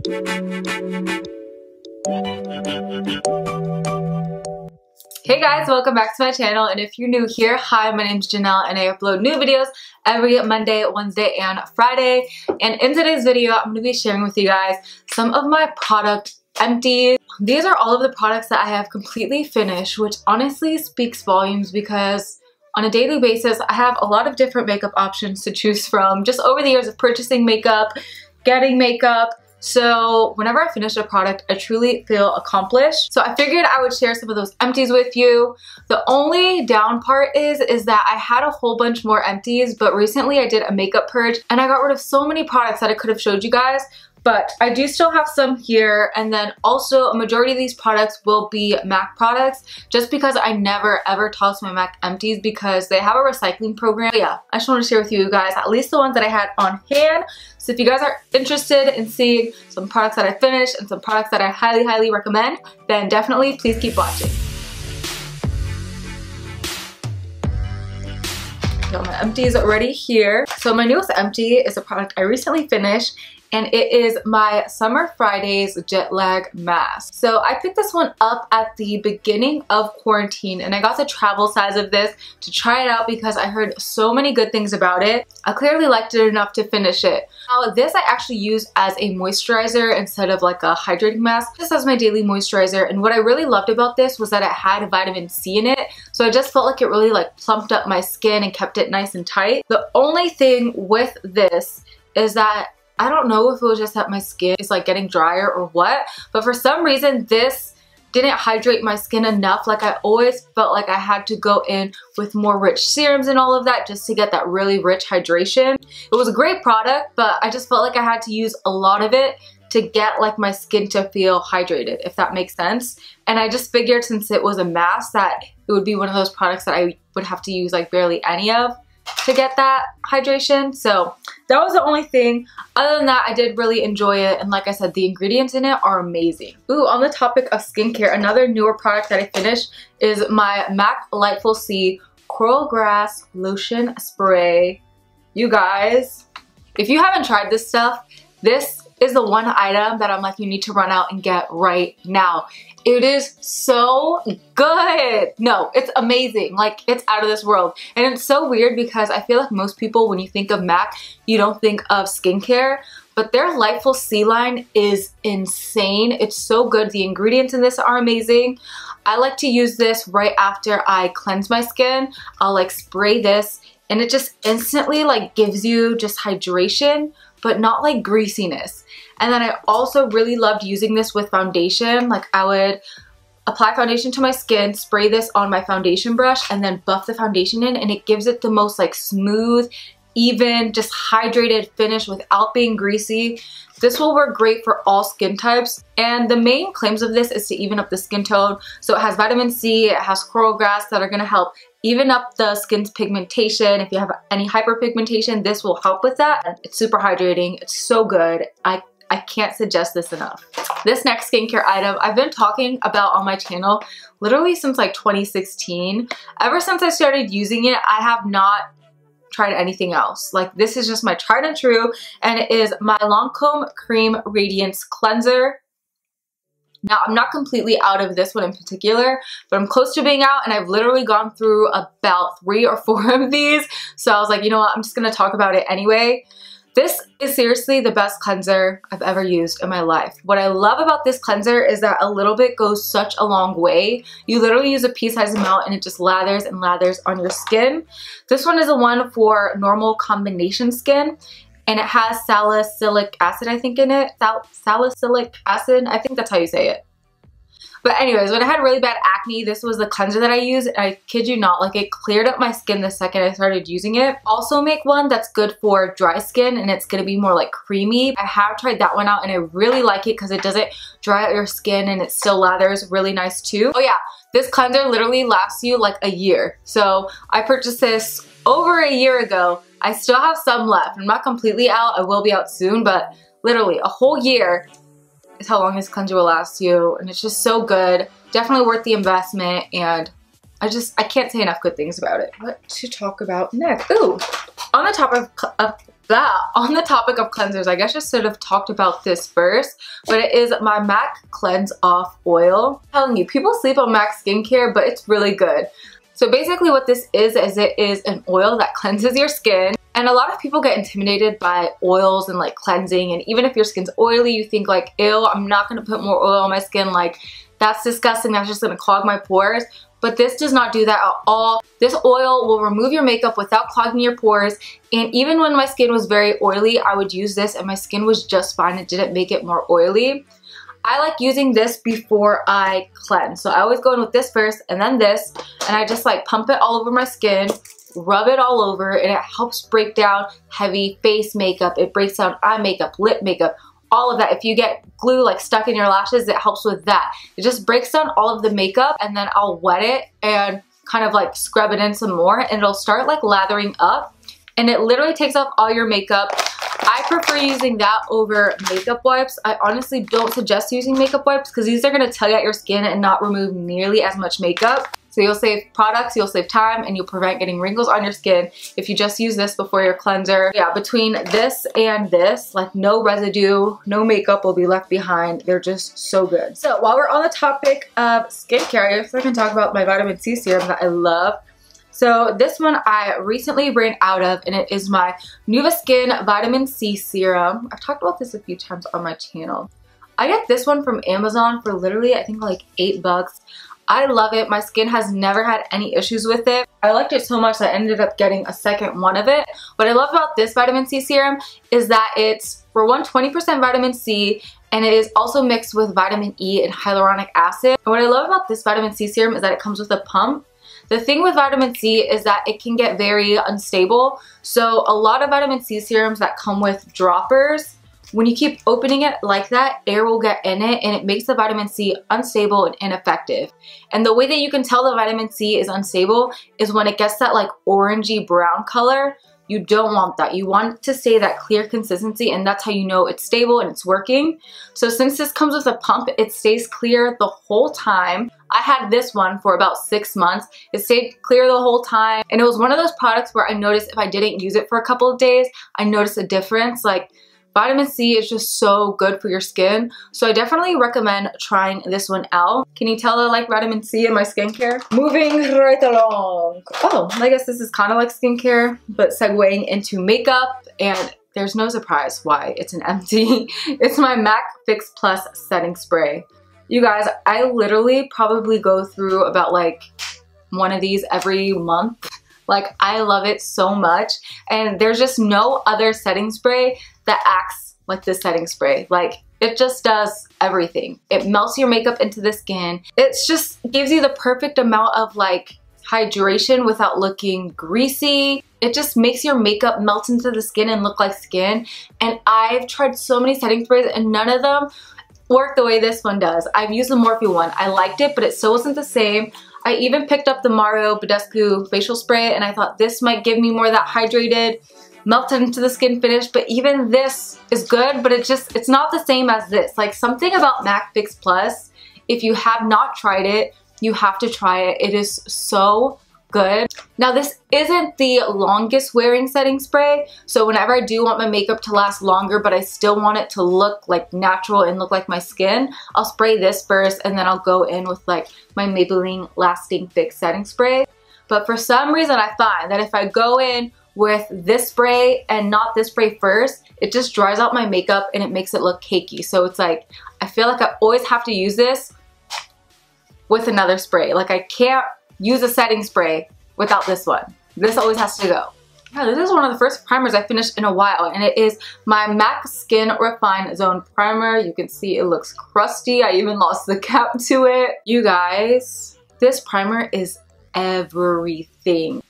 Hey guys, welcome back to my channel, and if you're new here, hi, my name's Janelle and I upload new videos every Monday, Wednesday, and Friday. And in today's video, I'm going to be sharing with you guys some of my product empties. These are all of the products that I have completely finished, which honestly speaks volumes because on a daily basis, I have a lot of different makeup options to choose from just over the years of purchasing makeup, getting makeup. So whenever I finish a product, I truly feel accomplished. So I figured I would share some of those empties with you. The only down part is that I had a whole bunch more empties, but recently I did a makeup purge and I got rid of so many products that I could have showed you guys. But I do still have some here, and then also a majority of these products will be MAC products just because I never ever toss my MAC empties because they have a recycling program. But yeah, I just want to share with you guys at least the ones that I had on hand. So if you guys are interested in seeing some products that I finished and some products that I highly recommend, then definitely please keep watching. Got my empties already here. So my newest empty is a product I recently finished, and it is my Summer Fridays Jet Lag Mask. So I picked this one up at the beginning of quarantine, and I got the travel size of this to try it out because I heard so many good things about it. I clearly liked it enough to finish it. Now this I actually use as a moisturizer instead of like a hydrating mask. This as my daily moisturizer, and what I really loved about this was that it had vitamin C in it. So I just felt like it really like plumped up my skin and kept it nice and tight. The only thing with this is that I don't know if it was just that my skin is like getting drier or what, but for some reason this didn't hydrate my skin enough. Like I always felt like I had to go in with more rich serums and all of that just to get that really rich hydration. It was a great product, but I just felt like I had to use a lot of it to get like my skin to feel hydrated, if that makes sense. And I just figured since it was a mask that it would be one of those products that I would have to use like barely any of to get that hydration. So that was the only thing. Other than that, I did really enjoy it, and like I said, the ingredients in it are amazing. Ooh, on the topic of skincare, another newer product that I finished is my MAC Lightful C Hourglass Lotion Spray. You guys, if you haven't tried this stuff, this is the one item that I'm like, you need to run out and get right now. It is so good. No, it's amazing. Like, it's out of this world. And it's so weird because I feel like most people, when you think of MAC, you don't think of skincare. But their Lightful C line is insane. It's so good. The ingredients in this are amazing. I like to use this right after I cleanse my skin. I'll like spray this and it just instantly like gives you just hydration, but not like greasiness. And then I also really loved using this with foundation. Like I would apply foundation to my skin, spray this on my foundation brush, and then buff the foundation in, and it gives it the most like smooth, even, just hydrated finish without being greasy. This will work great for all skin types, and the main claims of this is to even up the skin tone. So it has vitamin C, it has Hourglass that are going to help even up the skin's pigmentation. If you have any hyperpigmentation, this will help with that. It's super hydrating. It's so good. I can't suggest this enough. This next skincare item I've been talking about on my channel literally since like 2016. Ever since I started using it, I have not tried anything else. Like, this is just my tried and true, and it is my Lancome Cream Radiance Cleanser. Now, I'm not completely out of this one in particular, but I'm close to being out, and I've literally gone through about 3 or 4 of these. So I was like, you know what, I'm just gonna talk about it anyway. This is seriously the best cleanser I've ever used in my life. What I love about this cleanser is that a little bit goes such a long way. You literally use a pea-sized amount and it just lathers and lathers on your skin. This one is the one for normal combination skin, and it has salicylic acid, I think, in it. Salicylic acid, I think that's how you say it. But anyways, when I had really bad acne, this was the cleanser that I used, and I kid you not, like, it cleared up my skin the second I started using it. Also make one that's good for dry skin, and it's gonna be more like creamy. I have tried that one out, and I really like it because it doesn't dry out your skin, and it still lathers really nice too. Oh yeah, this cleanser literally lasts you like a year. So I purchased this over a year ago. I still have some left. I'm not completely out. I will be out soon, but literally a whole year is how long this cleanser will last you, and it's just so good. Definitely worth the investment, and I can't say enough good things about it. What to talk about next? Ooh, on the topic of That, on the topic of cleansers, I guess I should have talked about this first, but it is my MAC Cleanse Off Oil. I'm telling you, people sleep on MAC skincare, but it's really good. So basically what this is it is an oil that cleanses your skin. And a lot of people get intimidated by oils and like cleansing, and even if your skin's oily, you think like, ew, I'm not gonna put more oil on my skin, like that's disgusting, that's just gonna clog my pores. But this does not do that at all. This oil will remove your makeup without clogging your pores. And even when my skin was very oily, I would use this and my skin was just fine. It didn't make it more oily. I like using this before I cleanse. So I always go in with this first and then this. And I just like pump it all over my skin, rub it all over, and it helps break down heavy face makeup. It breaks down eye makeup, lip makeup, all of that. If you get glue like stuck in your lashes, it helps with that. It just breaks down all of the makeup, and then I'll wet it and kind of like scrub it in some more, and it'll start like lathering up, and it literally takes off all your makeup. I prefer using that over makeup wipes. I honestly don't suggest using makeup wipes because these are going to tug at your skin and not remove nearly as much makeup. So you'll save products, you'll save time, and you'll prevent getting wrinkles on your skin if you just use this before your cleanser. Yeah, between this and this, like no residue, no makeup will be left behind. They're just so good. So while we're on the topic of skincare, I guess I can talk about my vitamin C serum that I love. So this one I recently ran out of, and it is my Nuvaskin Vitamin C Serum. I've talked about this a few times on my channel. I get this one from Amazon for literally, I think like $8. I love it. My skin has never had any issues with it. I liked it so much that I ended up getting a second one of it. What I love about this vitamin C serum is that it's, for one, 20% vitamin C, and it is also mixed with vitamin E and hyaluronic acid. And what I love about this vitamin C serum is that it comes with a pump. The thing with vitamin C is that it can get very unstable. So a lot of vitamin C serums that come with droppers, when you keep opening it like that, air will get in it and it makes the vitamin C unstable and ineffective. And the way that you can tell the vitamin C is unstable is when it gets that like orangey brown color. You don't want that. You want it to stay that clear consistency, and that's how you know it's stable and it's working. So since this comes with a pump, it stays clear the whole time. I had this one for about 6 months. It stayed clear the whole time, and it was one of those products where I noticed if I didn't use it for a couple of days, I noticed a difference. Like, vitamin C is just so good for your skin. So I definitely recommend trying this one out. Can you tell I like vitamin C in my skincare? Moving right along. Oh, I guess this is kind of like skincare, but segueing into makeup, and there's no surprise why it's an empty. It's my MAC Fix Plus setting spray. You guys, I literally probably go through about like one of these every month. Like, I love it so much, and there's just no other setting spray that acts like this setting spray. Like, it just does everything. It melts your makeup into the skin. It just gives you the perfect amount of like hydration without looking greasy. It just makes your makeup melt into the skin and look like skin. And I've tried so many setting sprays and none of them work the way this one does. I've used the Morphe one. I liked it, but it still wasn't the same. I even picked up the Mario Badescu facial spray, and I thought this might give me more of that hydrated, melted into the skin finish, but even this is good, but it's not the same as this. Like, something about MAC Fix Plus, if you have not tried it, you have to try it. It is so good. Now, this isn't the longest wearing setting spray, so whenever I do want my makeup to last longer but I still want it to look like natural and look like my skin, I'll spray this first and then I'll go in with like my Maybelline Lasting Fix setting spray. But for some reason I find that if I go in with this spray and not this spray first, it just dries out my makeup and it makes it look cakey. So it's like, I feel like I always have to use this with another spray. Like, I can't use a setting spray without this one. This always has to go. Yeah, this is one of the first primers I finished in a while, and it is my MAC Skin Refine Zone Primer. You can see it looks crusty. I even lost the cap to it. You guys, this primer is everything.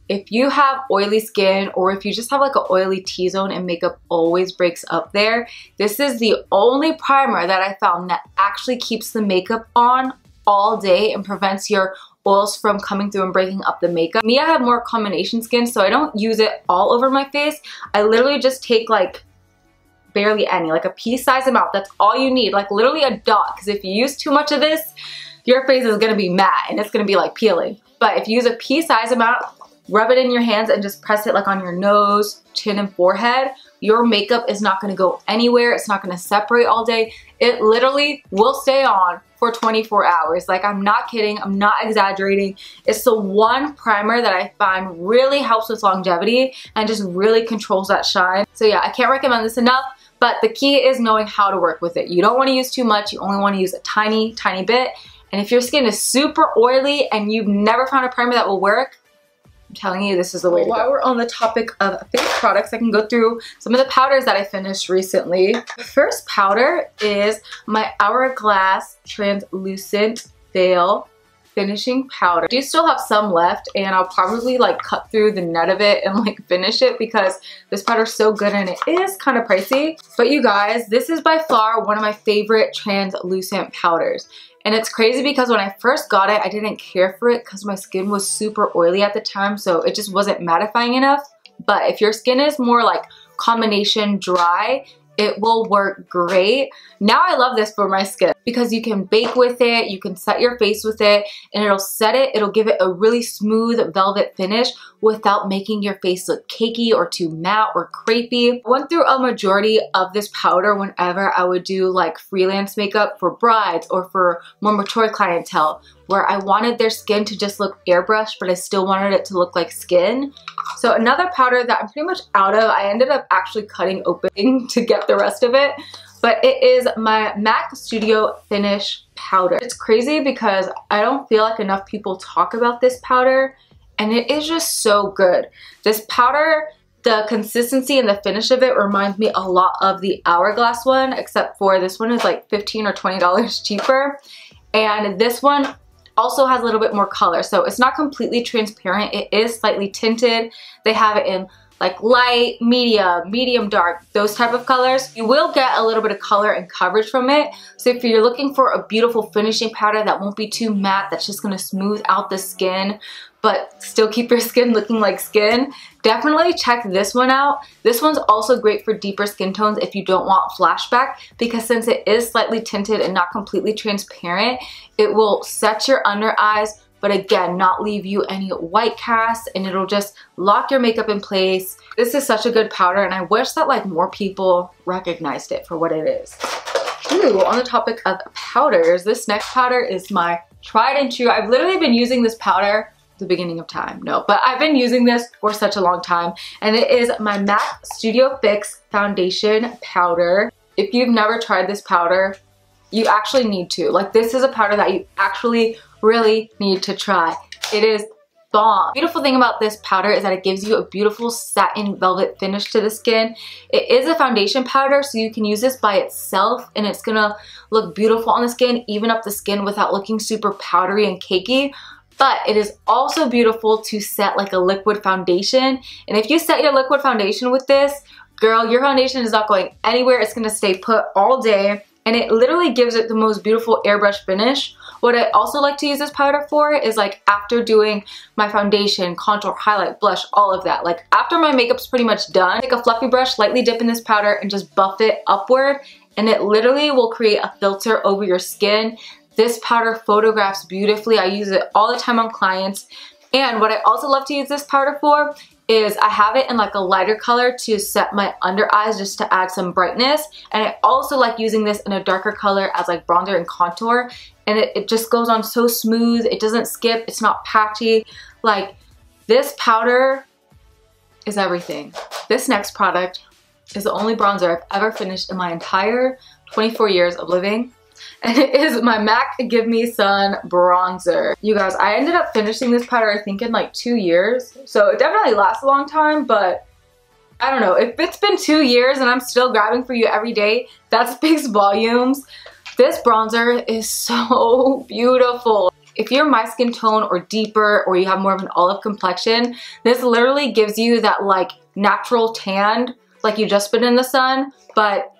If you have oily skin, or if you just have like an oily T-zone and makeup always breaks up there, this is the only primer that I found that actually keeps the makeup on all day and prevents your oils from coming through and breaking up the makeup. Me, I have more combination skin, so I don't use it all over my face. I literally just take like barely any, like a pea-sized amount. That's all you need, like literally a dot, because if you use too much of this, your face is gonna be matte and it's gonna be like peeling. But if you use a pea-sized amount, rub it in your hands and just press it like on your nose, chin, and forehead, your makeup is not going to go anywhere. It's not going to separate all day. It literally will stay on for 24 hours. Like, I'm not kidding. I'm not exaggerating. It's the one primer that I find really helps with longevity and just really controls that shine. So yeah, I can't recommend this enough, but the key is knowing how to work with it. You don't want to use too much. You only want to use a tiny, tiny bit. And if your skin is super oily and you've never found a primer that will work, I'm telling you, this is the way to go. While we're on the topic of face products, I can go through some of the powders that I finished recently. The first powder is my Hourglass Translucent Veil Finishing Powder. I do still have some left, and I'll probably like cut through the net of it and like finish it because this powder is so good and it is kind of pricey. But you guys, this is by far one of my favorite translucent powders. And it's crazy because when I first got it, I didn't care for it because my skin was super oily at the time, so it just wasn't mattifying enough. But if your skin is more like combination dry, it will work great. Now I love this for my skin because you can bake with it, you can set your face with it, and it'll give it a really smooth velvet finish without making your face look cakey or too matte or crepey. I went through a majority of this powder whenever I would do like freelance makeup for brides or for more mature clientele, where I wanted their skin to just look airbrushed, but I still wanted it to look like skin. So another powder that I'm pretty much out of, I ended up actually cutting open to get the rest of it, but it is my MAC Studio Finish powder. It's crazy because I don't feel like enough people talk about this powder, and it is just so good. This powder, the consistency and the finish of it reminds me a lot of the Hourglass one, except for this one is like $15 or $20 cheaper, and this one also has a little bit more color, so it's not completely transparent. It is slightly tinted. They have it in like light, medium dark, those type of colors. You will get a little bit of color and coverage from it. So if you're looking for a beautiful finishing powder that won't be too matte, that's just gonna smooth out the skin, but still keep your skin looking like skin, definitely check this one out. This one's also great for deeper skin tones if you don't want flashback, because since it is slightly tinted and not completely transparent, it will set your under eyes, but again, not leave you any white cast, and it'll just lock your makeup in place. This is such a good powder, and I wish that like more people recognized it for what it is. Ooh, on the topic of powders, this next powder is my tried and true. I've literally been using this powder the beginning of time. No, but I've been using this for such a long time, and it is my MAC Studio Fix Foundation Powder. If you've never tried this powder, you actually need to. Like, this is a powder that you actually really need to try. It is bomb. The beautiful thing about this powder is that it gives you a beautiful satin velvet finish to the skin. It is a foundation powder, so you can use this by itself and it's gonna look beautiful on the skin, even up the skin without looking super powdery and cakey. But it is also beautiful to set like a liquid foundation. And if you set your liquid foundation with this, girl, your foundation is not going anywhere. It's gonna stay put all day. And it literally gives it the most beautiful airbrush finish. What I also like to use this powder for is like after doing my foundation, contour, highlight, blush, all of that. Like after my makeup's pretty much done, take a fluffy brush, lightly dip in this powder and just buff it upward. And it literally will create a filter over your skin. This powder photographs beautifully. I use it all the time on clients. And what I also love to use this powder for is I have it in like a lighter color to set my under eyes just to add some brightness. And I also like using this in a darker color as like bronzer and contour. And it just goes on so smooth. It doesn't skip. It's not patchy. Like, this powder is everything. This next product is the only bronzer I've ever finished in my entire 24 years of living. And it is my MAC Give Me Sun bronzer. You guys, I ended up finishing this powder I think in like 2 years. So it definitely lasts a long time, but I don't know. If it's been 2 years and I'm still grabbing for you every day, that speaks volumes. This bronzer is so beautiful. If you're my skin tone or deeper, or you have more of an olive complexion, this literally gives you that like natural tan, like you just been in the sun, but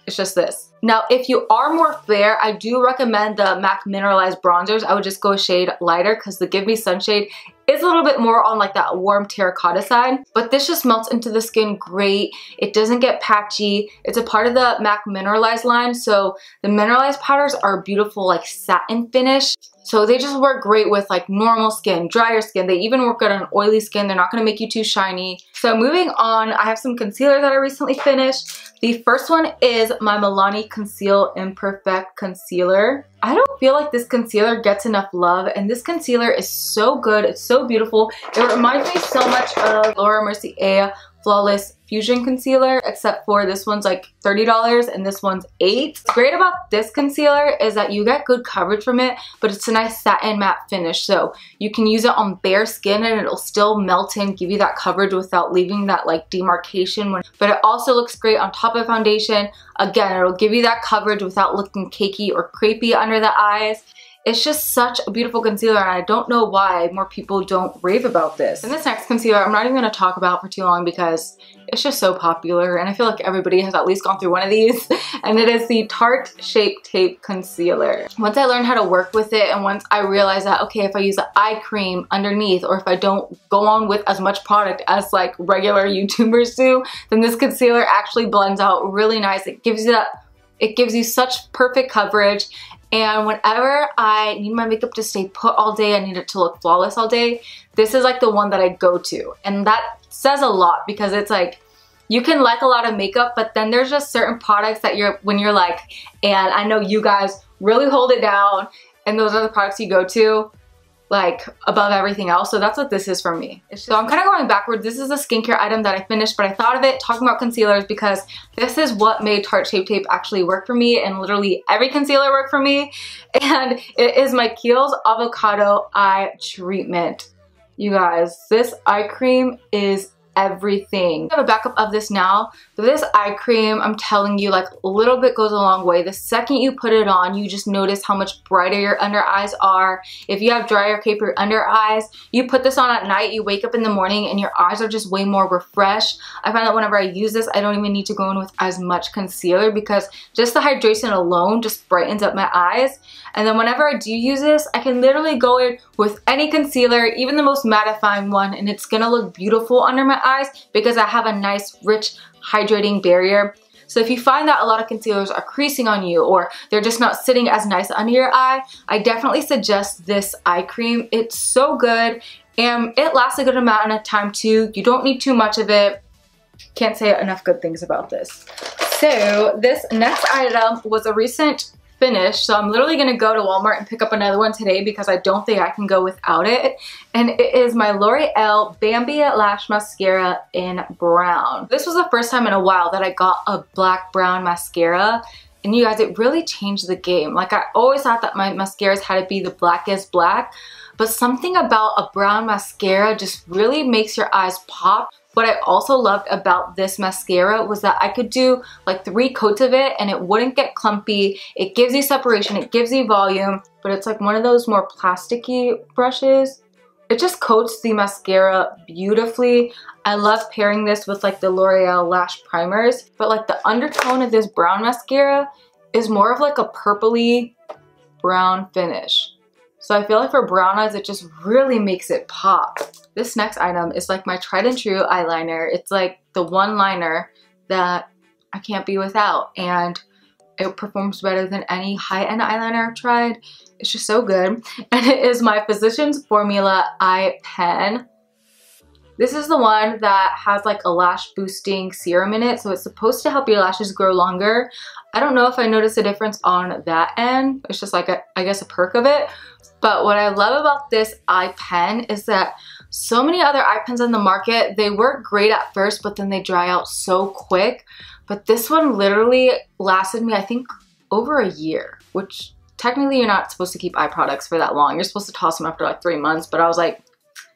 it's just this. Now, if you are more fair, I do recommend the MAC Mineralized bronzers. I would just go a shade lighter because the Give Me Sun shade is a little bit more on like that warm terracotta side. But this just melts into the skin great. It doesn't get patchy. It's a part of the MAC Mineralized line. So the mineralized powders are a beautiful like satin finish. So they just work great with like normal skin, drier skin. They even work good on oily skin. They're not going to make you too shiny. So moving on, I have some concealer that I recently finished. The first one is my Milani Conceal Imperfect Concealer. I don't feel like this concealer gets enough love, and this concealer is so good. It's so beautiful. It reminds me so much of Laura Mercier Flawless Fusion Concealer, except for this one's like $30 and this one's $8. What's great about this concealer is that you get good coverage from it, but it's a nice satin matte finish, so you can use it on bare skin and it'll still melt in, give you that coverage without leaving that like demarcation. But it also looks great on top of foundation. Again, it'll give you that coverage without looking cakey or crepey under the eyes. It's just such a beautiful concealer, and I don't know why more people don't rave about this. And this next concealer, I'm not even going to talk about for too long because it's just so popular, and I feel like everybody has at least gone through one of these, and it is the Tarte Shape Tape Concealer. Once I learned how to work with it, and once I realized that, okay, if I use an eye cream underneath, or if I don't go on with as much product as like regular YouTubers do, then this concealer actually blends out really nice. It gives you such perfect coverage. And whenever I need my makeup to stay put all day, I need it to look flawless all day, this is like the one that I go to. And that says a lot, because it's like, you can like a lot of makeup, but then there's just certain products that when you're like, and I know you guys really hold it down, and those are the products you go to like above everything else. So that's what this is for me. So I'm kind of going backwards. This is a skincare item that I finished, but I thought of it talking about concealers because this is what made Tarte Shape Tape actually work for me, and literally every concealer worked for me. And it is my Keihls Avocado Eye Treatment. You guys, this eye cream is everything. I have a backup of this now. So this eye cream, I'm telling you, like a little bit goes a long way. The second you put it on, you just notice how much brighter your under eyes are. If you have dry or capery under eyes, you put this on at night, you wake up in the morning and your eyes are just way more refreshed. I find that whenever I use this, I don't even need to go in with as much concealer, because just the hydration alone just brightens up my eyes. And then whenever I do use this, I can literally go in with any concealer, even the most mattifying one, and it's gonna look beautiful under my eyes because I have a nice, rich, hydrating barrier. So if you find that a lot of concealers are creasing on you, or they're just not sitting as nice under your eye, I definitely suggest this eye cream. It's so good, and it lasts a good amount of time too. You don't need too much of it. Can't say enough good things about this. So this next item was a recent finish, so I'm literally gonna go to Walmart and pick up another one today because I don't think I can go without it. And it is my L'Oreal Bambi Lash Mascara in brown. This was the first time in a while that I got a black brown mascara, and you guys, it really changed the game. Like, I always thought that my mascaras had to be the blackest black, but something about a brown mascara just really makes your eyes pop. What I also loved about this mascara was that I could do like 3 coats of it and it wouldn't get clumpy. It gives you separation, it gives you volume, but it's like one of those more plasticky brushes. It just coats the mascara beautifully. I love pairing this with like the L'Oreal lash primers, but like the undertone of this brown mascara is more of like a purpley brown finish. So I feel like for brown eyes, it just really makes it pop. This next item is like my tried and true eyeliner. It's like the one liner that I can't be without, and it performs better than any high-end eyeliner I've tried. It's just so good. And it is my Physicians Formula Eye Pen. This is the one that has like a lash boosting serum in it, so it's supposed to help your lashes grow longer. I don't know if I noticed a difference on that end. It's just like I guess a perk of it. But what I love about this eye pen is that so many other eye pens on the market, they work great at first, but then they dry out so quick. But this one literally lasted me, I think, over a year, which technically you're not supposed to keep eye products for that long. You're supposed to toss them after like 3 months, but I was like,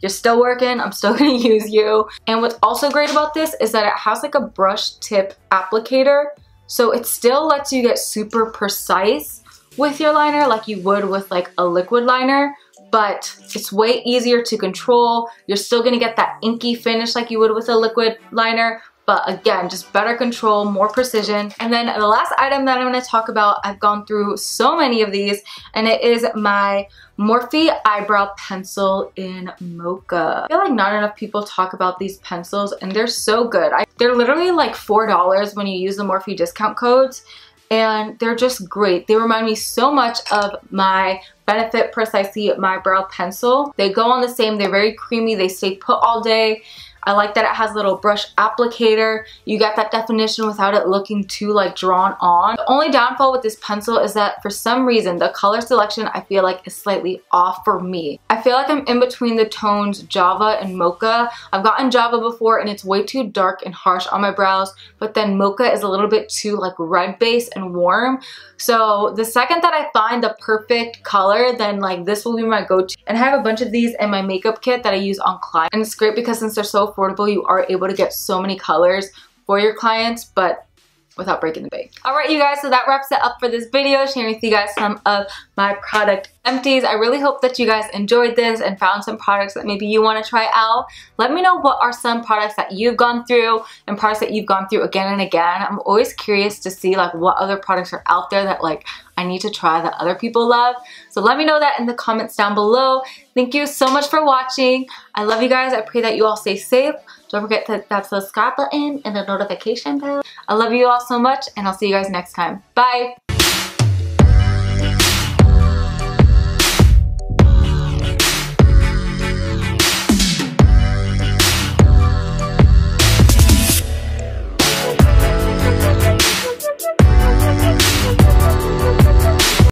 you're still working, I'm still gonna use you. And what's also great about this is that it has like a brush tip applicator, so it still lets you get super precise with your liner like you would with like a liquid liner, but it's way easier to control. You're still gonna get that inky finish like you would with a liquid liner, but again, just better control, more precision. And then the last item that I'm gonna talk about, I've gone through so many of these, and it is my Morphe Eyebrow Pencil in Mocha. I feel like not enough people talk about these pencils, and they're so good. They're literally like $4 when you use the Morphe discount codes. and they're just great. They remind me so much of my Benefit Precisely My Brow Pencil. They go on the same, they're very creamy, they stay put all day. I like that it has a little brush applicator. You get that definition without it looking too like drawn on. The only downfall with this pencil is that for some reason the color selection I feel like is slightly off for me. I feel like I'm in between the tones Java and Mocha. I've gotten Java before and it's way too dark and harsh on my brows, but then Mocha is a little bit too like red base and warm. So the second that I find the perfect color, then like this will be my go-to. And I have a bunch of these in my makeup kit that I use on clients. And it's great because since they're so affordable, you are able to get so many colors for your clients, but without breaking the bank. Alright you guys, so that wraps it up for this video, sharing with you guys some of my product empties. I really hope that you guys enjoyed this and found some products that maybe you want to try out. Let me know what are some products that you've gone through and products that you've gone through again and again. I'm always curious to see like what other products are out there that like I need to try that other people love. So let me know that in the comments down below. Thank you so much for watching. I love you guys. I pray that you all stay safe. Don't forget to hit that subscribe button and the notification bell. I love you all so much and I'll see you guys next time. Bye!